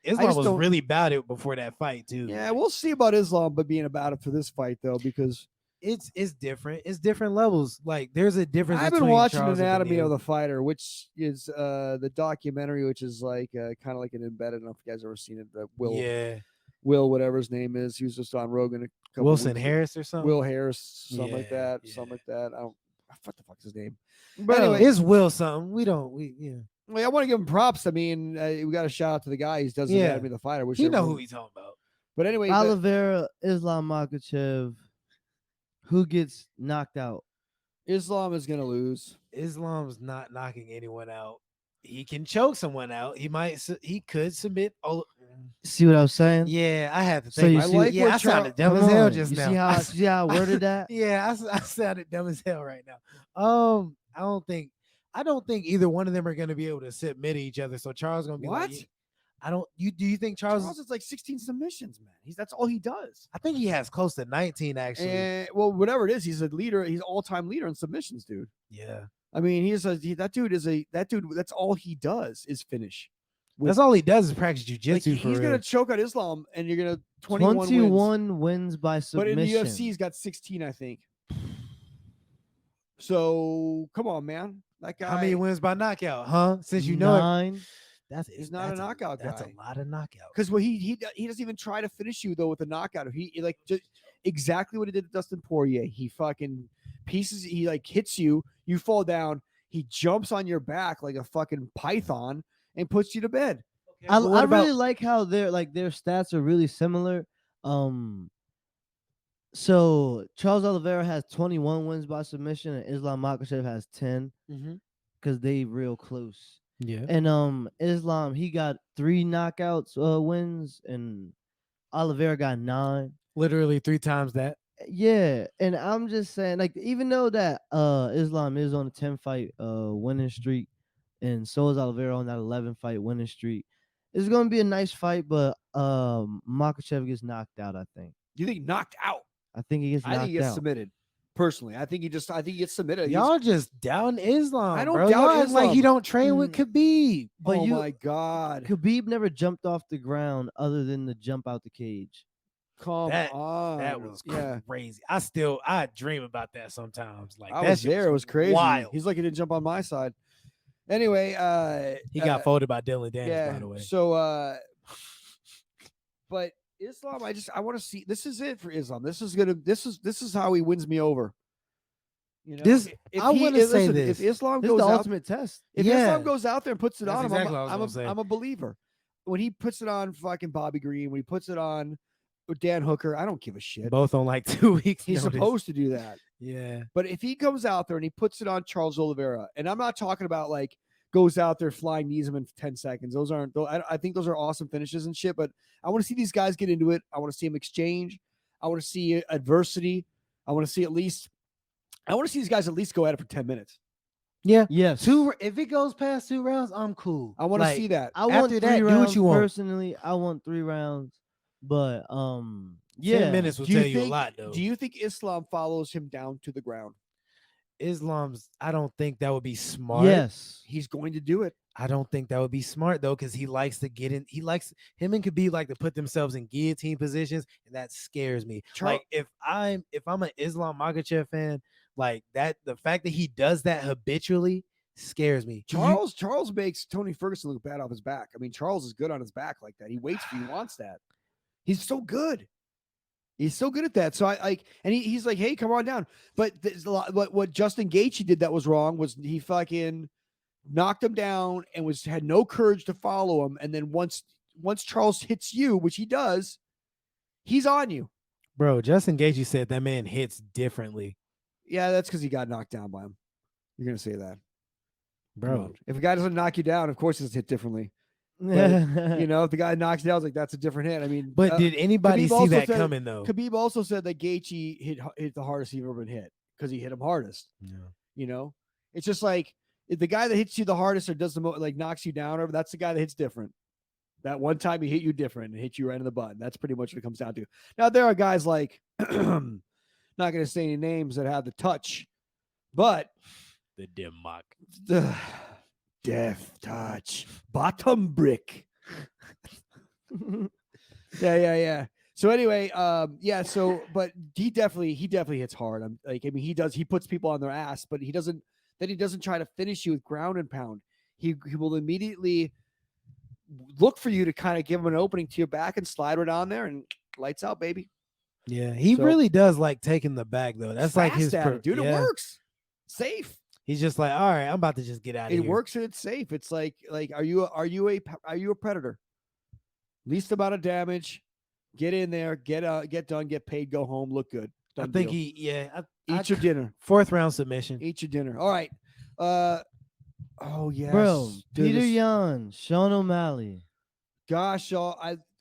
just was don't- really about it before that fight too. Yeah, we'll see about Islam, but being about it for this fight though, because It's different. It's different levels. Like there's a difference. I've been between watching Charles and Anatomy Beneil. of the Fighter, which is the documentary, which is like kind of like an embedded. I don't know if you guys ever seen it. Will, whatever his name is, he was just on Rogan. Wilson Harris or something. Will Harris, something like Yeah, that. yeah. Something like that. I don't. What the fuck is his name? Bro, Anyway, It's Will something. Yeah. Well, I want to give him props. I mean, we got a shout out to the guy who does Yeah. Anatomy of the Fighter. Which You know who he's talking about. But anyway, Oliveira, Islam Makhachev, who gets knocked out? Islam is gonna lose. Islam's not knocking anyone out. He can choke someone out. He could submit. See what I was saying? Yeah, I had to So think. you I see- like yeah, what I sounded dumb Come as hell on. just you now. See how I worded that? Yeah, I sounded dumb as hell right now. I don't think either one of them are going to be able to submit each other. So Charles going to be What? like, do you think Charles? Charles is like 16 submissions, man. That's all he does. I think he has close to 19 actually. And well, whatever it is, he's a leader. He's all-time leader in submissions, dude. Yeah, I mean, that dude. That's all he does is finish. That's all he does is practice Like jujitsu for he's real. gonna choke out Islam, and you're gonna 21 wins. 21 wins by But in the submission. UFC, he's got 16, I think. So come on, man. That guy. How many wins by knockout, huh? Since you know it, 9. He's not a knockout That's guy. a lot of knockouts. Because he doesn't even try to finish you though with a knockout. He like just exactly what he did to Dustin Poirier. He fucking pieces. He like hits you. You fall down. He jumps on your back like a fucking python and puts you to bed. Okay, I, but what I about really like how their stats are really similar. So Charles Oliveira has 21 wins by submission, and Islam Makhachev has 10 Mhm. because they real close. Yeah. And Islam, he got 3 knockouts wins, and Oliveira got 9. Literally 3 times that. Yeah, and I'm just saying, like, even though that Islam is on a 10 fight winning streak, and so is Oliveira on that 11 fight winning streak, it's gonna be a nice fight, but Makhachev gets knocked out. I think. You think knocked out? I think he gets knocked I think he gets out. submitted. Personally, I think he gets submitted. Y'all just down Islam. I don't bro. doubt Y'all act like he Islam. don't train with Khabib. But oh you, my god! Khabib never jumped off the ground other than to jump out the cage. Come on, That was yeah. crazy. I dream about that sometimes. Like I that was shit there. It was crazy. Wild. He's lucky he didn't jump on my side. Anyway, He got folded by Dylan Dennis, yeah. by the way. So, but Islam, I want to see. This is it for Islam. This is how he wins me over. You know, This- I wanna say listen, this. If Islam This is goes the out, ultimate test. if Yeah. Islam goes out there and puts it That's on him, exactly what I was gonna say. I'm a believer. When he puts it on fucking Bobby Green, when he puts it on Dan Hooker, I don't give a shit. Both on like 2 weeks. He's notice. supposed to do that. Yeah. But if he comes out there and he puts it on Charles Oliveira, and I'm not talking about like goes out there flying knees him in 10 seconds. Those aren't. I think those are awesome finishes and shit. But I want to see these guys get into it. I want to see them exchange. I want to see adversity. I want to see these guys at least go at it for 10 minutes. Yeah. Yes. If it goes past 2 rounds, I'm cool. I want to Like, see that. I want After 3 that, do what rounds you want. personally. I want 3 rounds, but 10 yeah. minutes will Do you tell you a think- lot, though. Do you think Islam follows him down to the ground? Islam's, I don't think that would be smart. Yes. He's going to do it. I don't think that would be smart though, because he likes to get in. Him and Khabib like to put themselves in guillotine positions, and that scares me. Like if I'm an Islam Makhachev fan, like that, the fact that he does that habitually scares me. Charles makes Tony Ferguson look bad off his back. I mean, Charles is good on his back like that. He waits for he wants that. He's so good. He's so good at that. So I like, and he's like, hey, come on down. But there's a lot, what Justin Gaethje did that was wrong was he fucking knocked him down and had no courage to follow him. And then once Charles hits you, which he does, he's on you. Bro, Justin Gaethje said that man hits differently. Yeah, that's because he got knocked down by him. You're gonna say that, Bro. Come on. If a guy doesn't knock you down, of course it's hit differently. But, you know, if the guy knocks you down, it's like that's a different hit. I mean, But did anybody Khabib see also that said- coming though? Khabib also said that Gaethje hit the hardest he's ever been hit because he hit him hardest. Yeah. You know, it's just like if the guy that hits you the hardest or does the most, like knocks you down, or that's the guy that hits different. That one time he hit you different and hit you right in the butt. That's pretty much what it comes down to. Now there are guys like, not going to say any names that have the touch, but The dim mock. the death touch, bottom brick. Yeah. So anyway, yeah. So, but he definitely hits hard. He puts people on their ass, but he doesn't try to finish you with ground and pound. He will immediately look for you to kind of give him an opening to your back and slide it on there and lights out, baby. Yeah, he So- really does like taking the bag though. That's like his Fast at it, dude. yeah. It works. Safe. He's just like, all right, I'm about to just get out of It here. works and it's safe. It's like are you a predator? Least amount of damage. Get in there, get done, get paid, go home, look good. I Done think deal. I Eat your dinner. 4th round submission. Eat your dinner. All right. Oh yes, Bro, Dude, Peter this- Yan, Sean O'Malley. Gosh, y'all,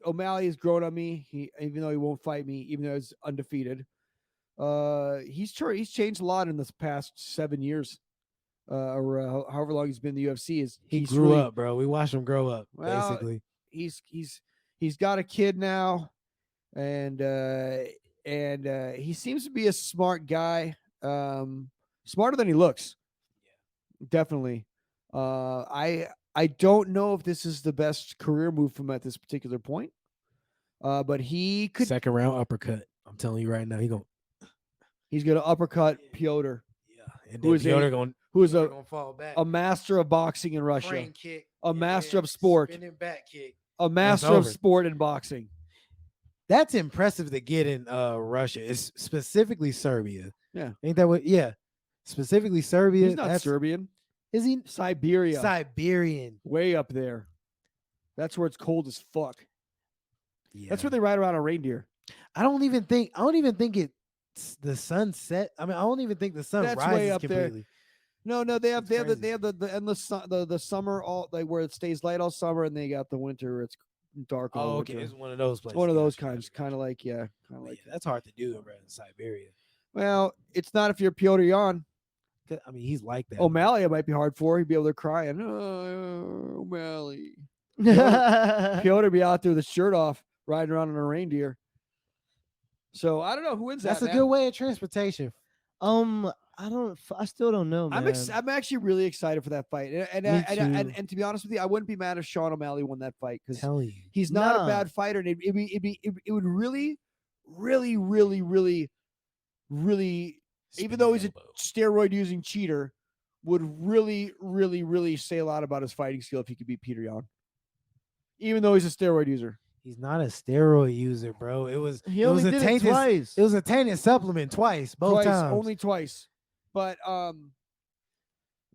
O'Malley has grown on me. Even though he won't fight me, even though he's undefeated. He's changed a lot in this past 7 years, or however long he's been in the UFC. He He's grew really- up, bro. We watched him grow up, Well, basically. He's got a kid now, and he seems to be a smart guy, smarter than he looks. Definitely. I don't know if this is the best career move from at this particular point. But he could. Second round uppercut. I'm telling you right now, He's gonna uppercut Piotr, and who then is Piotr gonna fall back. a master of boxing in Russia, Crane kick, a and master then of sport, spinning back kick. a master of over. sport in boxing. That's impressive to get in Russia. It's specifically Serbia. Yeah. Ain't that what? Yeah, specifically Serbia. He's not That's Serbian. Is he Siberia? Siberian? Way up there. That's where it's cold as fuck. Yeah. That's where they ride around on reindeer. I don't even think it's the sun set. I mean, I don't even think the sun That's rises way up completely. there. No, they have That's the endless the summer all like where it stays light all summer, and they got the winter where it's dark all Oh, winter. okay. It's one of those It's places. one of those Gotcha, kinds, gotcha, kind of gotcha. like kind of But like. yeah, that's hard to do in Siberia. Well, it's not if you're Piotr Jan. I mean, he's like that. O'Malley, it might be hard for. He'd be over there crying. Oh, O'Malley. Piotr be out there with his shirt off, riding around on a reindeer. So I don't know who wins That's that. a good way of transportation. I still don't know, man. I'm actually really excited for that fight, and to be honest with you, I wouldn't be mad if Sean O'Malley won that fight because Tell you, he's not a Nah. bad fighter, and it would really, really, really, really, really, even though he's a steroid using cheater, would really, really, really say a lot about his fighting skill if he could beat Peter Yan. Even though he's a steroid user, he's not a steroid user, bro. It was He it only was a did it tainted twice. It was a tainted supplement twice, both times. only twice. But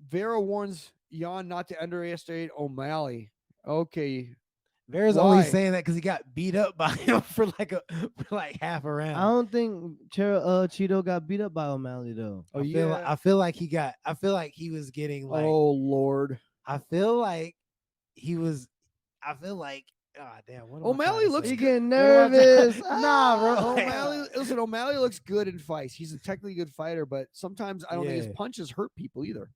Vera warns Yan not to underestimate O'Malley. Okay, Vera's Why? only saying that because he got beat up by him for like half a round. I don't think Cheeto got beat up by O'Malley though. Oh, I feel like he was getting like. oh Lord. I feel like he was. I feel like. Ah, damn. What am I O'Malley trying to looks say? He getting What am I nervous. trying- Nah, bro. O'Malley, listen, O'Malley looks good in fights. He's a technically good fighter, but sometimes I don't think his Yeah. punches hurt people either.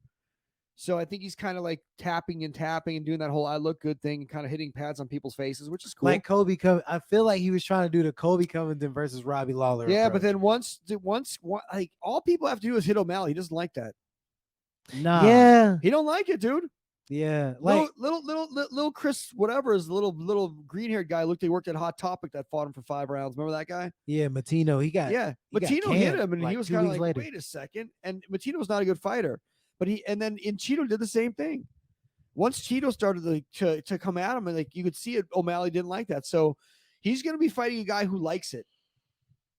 So I think he's kind of like tapping and doing that whole "I look good" thing, and kind of hitting pads on people's faces, which is cool. Like Kobe I feel like he was trying to do the Kobe Covington versus Robbie Lawler. yeah, but approach. then once, like all people have to do is hit O'Malley. He doesn't like that. Nah. Yeah, He don't like it, dude. yeah. Like Little Chris, whatever, is the little green haired guy. He worked at Hot Topic that fought him for 5 rounds. Remember that guy? yeah, Matino. He got But got Tino hit canned, him, and like, he was 2 kind of weeks like, later. wait a second. And Matino's not a good fighter, but Cheeto did the same thing. Once Cheeto started to come at him, and like you could see it, O'Malley didn't like that. So he's going to be fighting a guy who likes it,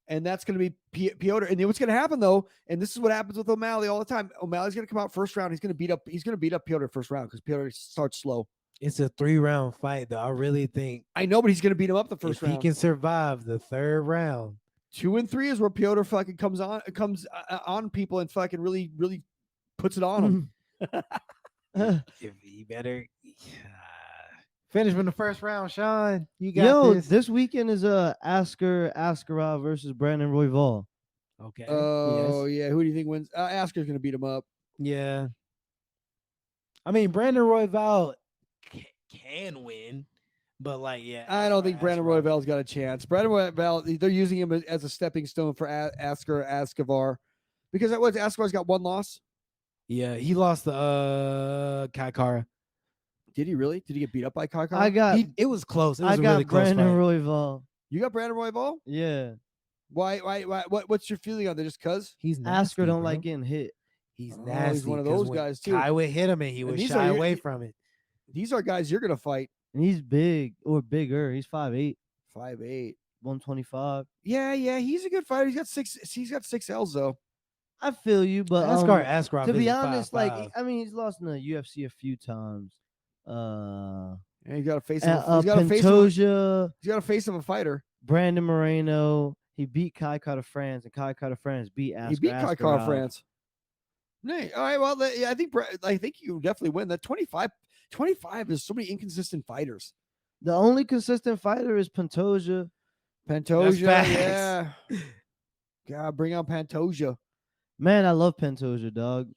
and that's going to be Piotr. And then what's going to happen though, and this is what happens with O'Malley all the time. O'Malley's going to come out first round. He's going to beat up Piotr first round because Piotr starts slow. It's a 3-round fight, though. I really think I know, but he's going to beat him up the first if round. he can survive the 3rd round, 2 and 3 is where Piotr fucking comes on people and fucking really, really puts it on them. if he better finish in the 1st round, Sean. You got Yo, this. this weekend is Askarov versus Brandon Royval. Okay. Oh yeah, who do you think wins? Asker's going to beat him up. Yeah. I mean, Brandon Royval can win, but like, yeah. I don't think Brandon Royval's got a chance. Brandon Royval, they're using him as a stepping stone for Askavar, because Askavar's got 1 loss. Yeah, he lost the Kai Kara. Did he really? Did he get beat up by Kai? It was close. It was I a got really close Brandon fight. Royval. You got Brandon Royval? Yeah. Why? What's your feeling on that? Just cause? He's nasty, Asker don't bro. like getting hit. He's Oh, nasty. he's one of 'cause those when guys, too. Kai would hit him and he And would these shy are- away from it. These are guys you're gonna fight. And he's big or bigger. He's 5'8", 5'8". 125. Yeah, he's a good fighter. He's got 6 L's though. I feel you, but Askarov to be is honest, 5'5". I mean, he's lost in the UFC a few times. And he's got a face. He's got a face. Pantoja, He's got a face of a fighter. Brandon Moreno. He beat Kai Kara France, and Kai Kara France beat Asker. He beat Kai Kara Askarov. France. Nay, all right. Well, yeah, I think you definitely win. That 25 is so many inconsistent fighters. The only consistent fighter is Pantoja. Pantoja, facts. yeah. God, bring out Pantoja. Man, I love Pantoja, dog.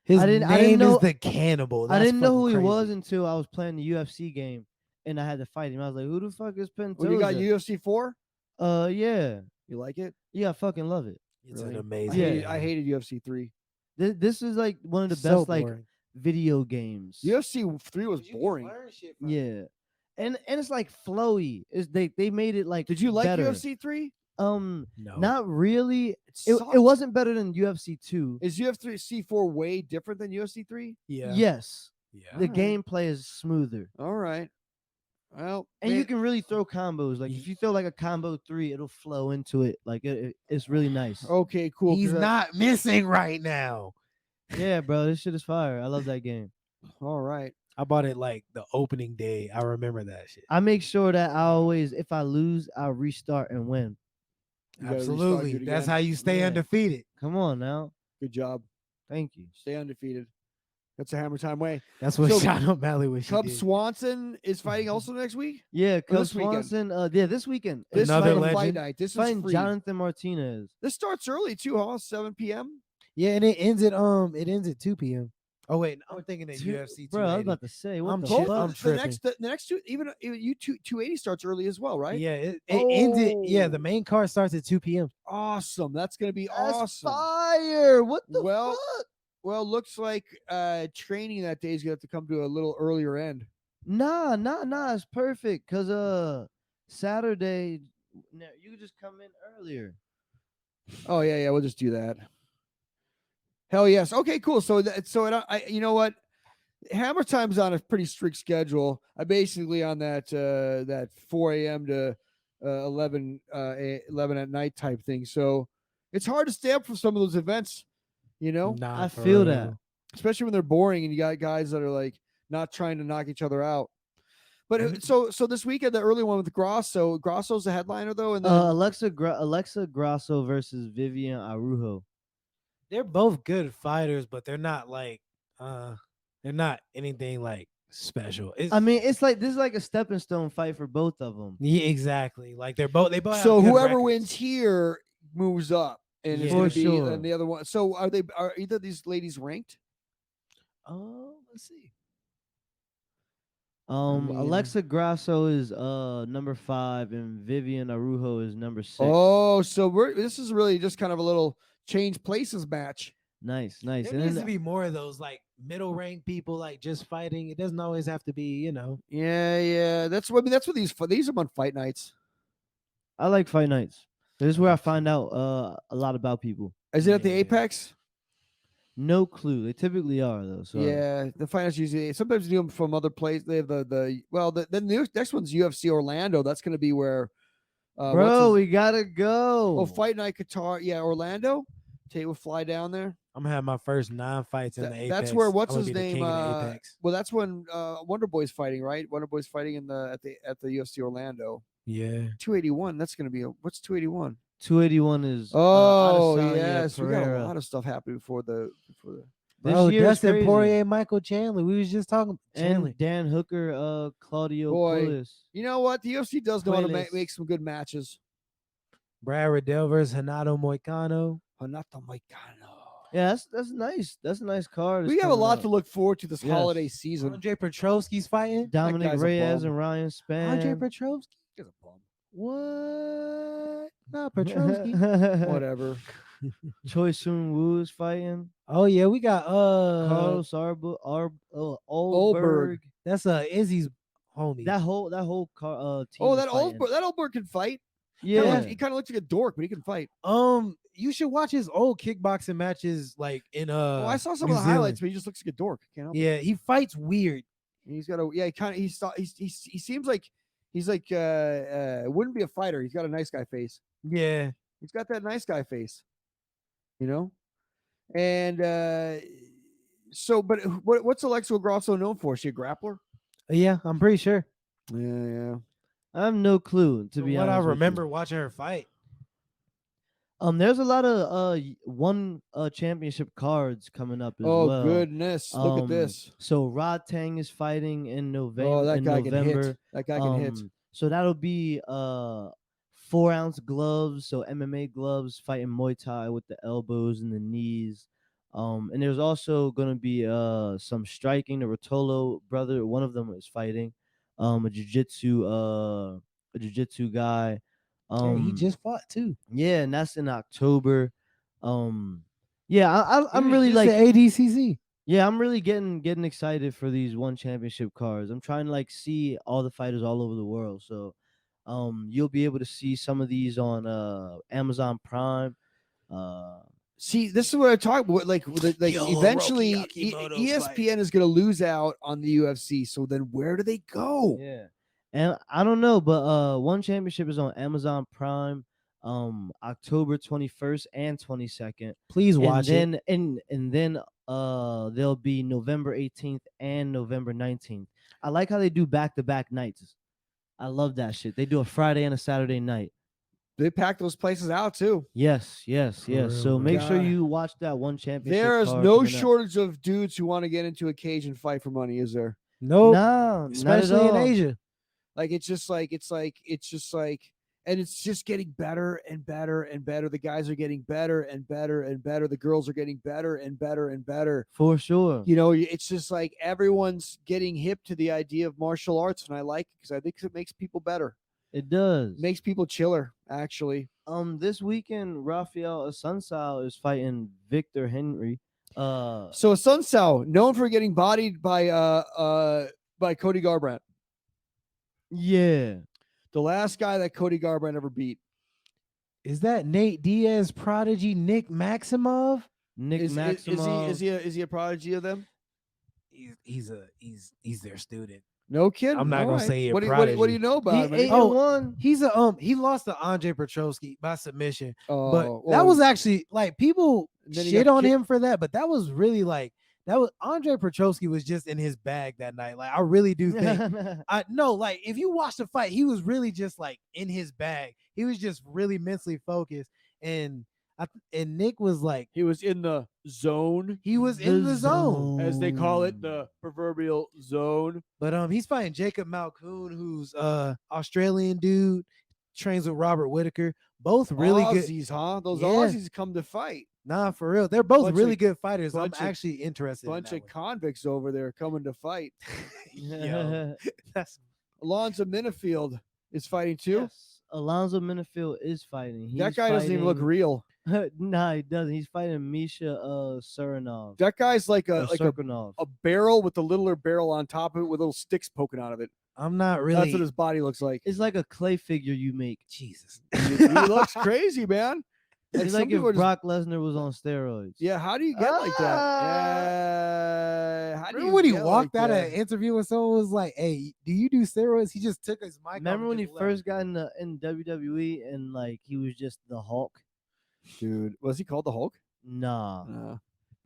His I name didn't know- is the Cannibal. I That's didn't know who fucking he was crazy. until I was playing the UFC game, and I had to fight him. I was like, "Who the fuck is Pantoja?" Well, you got UFC 4. Yeah, You like it? yeah, I fucking love it. It's Really? an amazing. Yeah. I hated UFC 3. This is like one of the So best like boring. video games. UFC 3 was You can boring. learn shit from it. Yeah. And it's like flowy. Is they made it like Did you like better. UFC 3? No. Not really. It It sucked. wasn't better than UFC 2. Is UFC 4 way different than UFC 3? Yeah. Yes. Yeah. The Alright. gameplay is smoother. All right. Well, And you man, can really throw combos. Like if you throw like a combo 3, it'll flow into it. Like it's really nice. okay, cool. He's 'cause not missing right now. Yeah, bro, this shit is fire. I love that game. all right. I bought it like the opening day. I remember that shit. I make sure that I always, if I lose, I'll restart and win. You gotta restart, Absolutely. do it That's again. how you stay Yeah. undefeated. Come on now. Good job. Thank you. Stay undefeated. That's a Hammer Time way. That's what So, Sean O'Malley was. Cub Swanson is fighting also next week. Yeah, Cub this weekend? Swanson. Yeah, this weekend. This Another is a fight legend. night. This is Fighting free. Jonathan Martinez. This starts early too, huh? 7 p.m. Yeah, and it ends at 2 p.m. Oh wait, I'm thinking of UFC. Bro, I was 280. about to say, what I'm the chip- fuck? I'm the tripping. next two, even you 280 starts early as well, right? Yeah, it ends it. Yeah, the Oh. main card starts at 2 p.m. Awesome. That's gonna be That's awesome. fire. What the Well, fuck? Well, looks like training that day is gonna have to come to a little earlier end. Nah. It's perfect. Cause Saturday, you could just come in earlier. Oh yeah, we'll just do that. Hell yes. Okay, cool. So you know what? Hammer Time's on a pretty strict schedule. I basically on that 4 a.m. to 11 at night type thing. So it's hard to stay up for some of those events, you know, Nah, I for feel real. that. especially when they're boring and you got guys that are like not trying to knock each other out. But so this weekend, the early one with Grosso. Grosso's the headliner though, and then Alexa Grasso versus Vivian Arujo. They're both good fighters, but they're not like they're not anything like special. It's, I mean, it's like this is like a stepping stone fight for both of them. yeah, exactly. Like they both have so good whoever records. wins here moves up, and it's Yeah. going For to be sure. and the other one. So are either of these ladies ranked? Oh, let's see. mean- Alexa Grasso is number 5 and Vivian Arujo is number 6. Oh, so this is really just kind of a little change places match. Nice. There And needs then to be more of those like middle rank people like just fighting. It doesn't always have to be, you know. Yeah. That's what these are on fight nights. I like fight nights. This is where I find out a lot about people. Is it at the Yeah. Apex? No clue. They typically are though. So Yeah, the fight nights usually sometimes you do them from other places. They have then the next one's UFC Orlando. That's going to be where, bro, we gotta go. Fight Night Qatar. Yeah, Orlando. Tate will fly down there. I'm gonna have my first 9 fights in the Apex. That's where what's I'm gonna his be the name? king of the Apex. Well, that's when Wonder Boy's fighting, right? Wonder Boy's fighting in the at the UFC Orlando. Yeah. 281. That's going to be what's 281? 281 is Oh Adesanya yes, we got a Pereira. lot of stuff happening before the. This Bro, year is Dustin crazy. Poirier, Michael Chandler. We was just talking Chandler. And Dan Hooker, Claudio Boy. Pulis. You know what? The UFC does know how to Pulis. make some good matches. Brad Riddell versus Hanato Moicano. Hanata Moicano. Yeah, that's nice. That's a nice card. We have a lot to look forward to this Yes. holiday season. Andre Petrovski's fighting. Dominic guy's a Reyes bum. and Ryan Spann. Andre Petrovski. He's a bum. What? Not Petrovski. Whatever. Choi Soon Woo is fighting. Oh yeah, we got Carlos Oldberg. that's Izzy's homie. That whole team. Oh, is that fighting. Oldberg can fight. Yeah. He kind of looks like a dork, but he can fight. You should watch his old kickboxing matches like in Oh, I saw some New of the highlights, Zealand. but he just looks like a dork. Can't help it. Yeah, he fights weird. He's got a he seems like he's like wouldn't be a fighter. He's got a nice guy face. Yeah. He's got that nice guy face, you know. And but what's Alexa Grasso known for? Is she a grappler? Yeah, I'm pretty sure. Yeah. I have no clue to From be what honest. I with you. remember watching her fight. There's a lot of one championship cards coming up as Oh well. goodness! Look at this. So Rod Tang is fighting in November. Oh, that in guy November. can hit. That guy can hit. So that'll be 4-ounce gloves, so MMA gloves, fighting Muay Thai with the elbows and the knees. And there's also gonna be some striking. The Rotolo brother, one of them is fighting. A jiu-jitsu guy. Yeah, he just fought too. Yeah, and that's in October. Yeah, I'm He was really just like at ADCC. Yeah, I'm really getting excited for these one championship cards. I'm trying to like see all the fighters all over the world. So you'll be able to see some of these on Amazon Prime. Uh See, this is what I talk about. Like Yo, eventually, Rocky Akimoto's ESPN is going to lose out on the UFC. So then, where do they go? yeah. And I don't know, but one championship is on Amazon Prime October 21st and 22nd. Please And watch it. then and then there'll be November 18th and November 19th. I like how they do back-to-back nights. I love that shit. They do a Friday and a Saturday night. They pack those places out too. Yes. For real, So bro. make sure God. you watch that one championship. There is card no coming up. shortage of dudes who want to get into a cage and fight for money, is there? Nope. No, not at Especially in all. Asia. Like it's just like and it's just getting better and better and better. The guys are getting better and better and better. The girls are getting better and better and better. For sure. You know, it's just like everyone's getting hip to the idea of martial arts, and I like it because I think it makes people better. It does. It makes people chiller, actually. This weekend Rafael Assunção is fighting Victor Henry. So Sun Tzu, known for getting bodied by Cody Garbrandt, yeah. the last guy that Cody Garbrandt ever beat. Is that Nate Diaz prodigy Nick Maximov? Nick Is Maximov. he a prodigy of them? He's their student. No kidding. I'm not All gonna right. say a what do you prodigy. know about He him? 8-1. He's he lost to Andre Petroski by submission. Oh, But that well, was actually like people and then he shit got on kicked- him for that, but that was really like that was Andre Petroski was just in his bag that night. Like I really do think I no, like if you watch the fight, he was really just like in his bag. He was just really mentally focused, and Nick was like he was in the zone, he was in the zone. as they call it, the proverbial zone. But he's fighting Jacob Malkoon, who's Australian dude, trains with Robert Whitaker. Both really good. Aussies, huh? Those Yeah. Aussies come to fight. Nah, for real. They're both Bunch really of- good fighters. I'm bunch of- actually interested Bunch in of that convicts over there coming to fight. Yo, that's Alonzo Minifield is fighting too. Yes. Alonzo Minifield is fighting. That guy doesn't even look real. Nah, he doesn't. He's fighting Misha Surinov. That guy's like a Surkunov. a barrel with a littler barrel on top of it with little sticks poking out of it. I'm not really. That's what his body looks like. It's like a clay figure you make. Jesus. He looks crazy, man. It's some like if people are just- Brock Lesnar was on steroids. Yeah, how do you get like that? How do Remember you when he get walked like out of that? an interview and someone was like, "Hey, do you do steroids?" He just took his mic. Remember off when and he just first left. got in WWE and like he was just the Hulk? Dude, was he called the Hulk? Nah.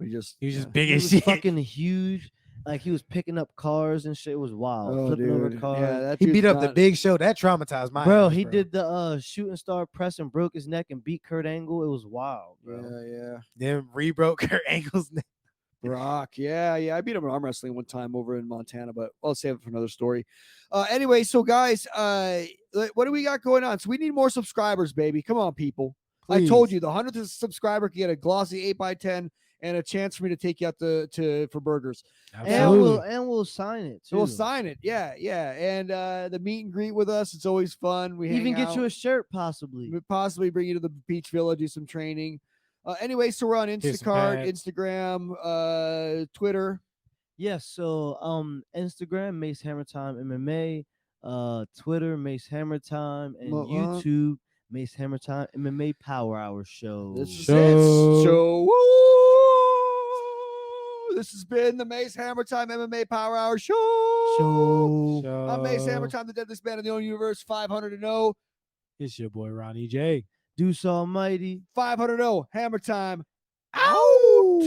He just He was just yeah. big He as was shit. fucking huge. Like he was picking up cars and shit. It was wild. Oh, Flipping over dude. cars. Yeah, that He beat dude's up the not- Big Show. That traumatized my Bro, ass, he did the shooting star press and broke his neck and beat Kurt Angle. It was wild, bro. Yeah. Then rebroke her ankles. Brock. Yeah. I beat him in arm wrestling one time over in Montana, but I'll save it for another story. Anyway, so guys, what do we got going on? So we need more subscribers, baby. Come on, people. I told Please. you the 100th subscriber can get a glossy 8x10 and a chance for me to take you out for burgers. Absolutely. And we'll sign it too. So we'll sign it. Yeah. And the meet and greet with us, it's always fun. We Even hang get you out. a shirt possibly. We possibly bring you to the beach villa, do some training. Anyway, so we're on Here's some Instacart, pads. Instagram, Twitter. Yes, so Instagram, Mace Hammertime MMA, Twitter, Mace Hammertime, and YouTube, Mace Hammertime MMA Powerhour Show. This is it. Show. So, woo! This has been the Mace Hammertime MMA Power Hour Show. I'm Mace Hammertime, the deadliest man in the known universe, 500-0. It's your boy Ronnie J. Deuce Almighty. 500-0, Hammer Time. Ow!